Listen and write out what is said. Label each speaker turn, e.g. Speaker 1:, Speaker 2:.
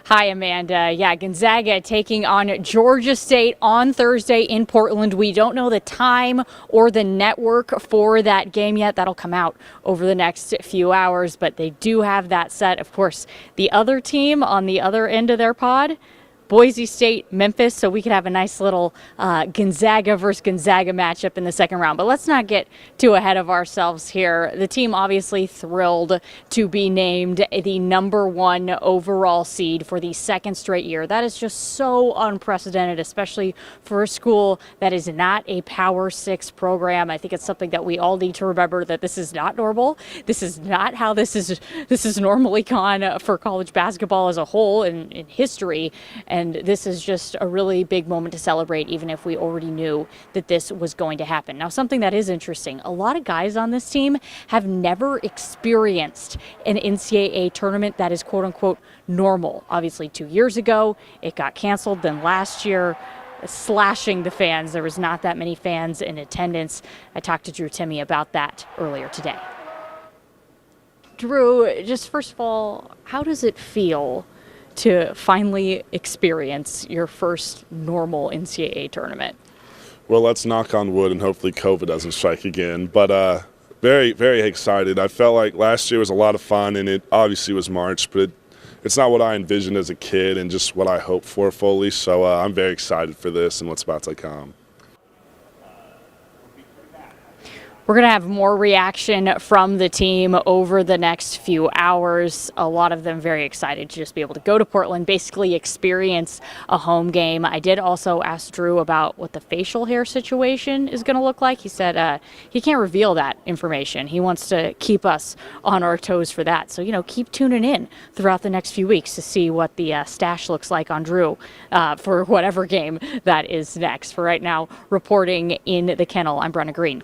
Speaker 1: Hi, Amanda. Yeah, Gonzaga taking on Georgia State on Thursday in Portland. We don't know the time or the network for that game yet. That'll come out over the next few hours, but they do have that set. Of course, the other team on the other end of their pod, Boise State, Memphis, so we could have a nice little Gonzaga versus Gonzaga matchup in the second round. But let's not get too ahead of ourselves here. The team obviously thrilled to be named the #1 overall seed for the second straight year. That is just so unprecedented, especially for a school that is not a Power 6 program. I think it's something that we all need to remember, that this is not normal. This is not how this is normally gone for college basketball as a whole in history. And this is just a really big moment to celebrate, even if we already knew that this was going to happen. Now, something that is interesting, a lot of guys on this team have never experienced an NCAA tournament that is quote unquote normal. Obviously, 2 years ago, it got canceled. Then last year, slashing the fans. There was not that many fans in attendance. I talked to Drew Timme about that earlier today. Drew, just first of all, how does it feel to finally experience your first normal NCAA tournament?
Speaker 2: Well, let's knock on wood and hopefully COVID doesn't strike again. But very, very excited. I felt like last year was a lot of fun, and it obviously was March, but it's not what I envisioned as a kid and just what I hoped for fully. So I'm very excited for this and what's about to come.
Speaker 1: We're going to have more reaction from the team over the next few hours. A lot of them very excited to just be able to go to Portland, basically experience a home game. I did also ask Drew about what the facial hair situation is going to look like. He said he can't reveal that information. He wants to keep us on our toes for that. So, keep tuning in throughout the next few weeks to see what the stash looks like on Drew for whatever game that is next. For right now, reporting in the kennel, I'm Brenna Green.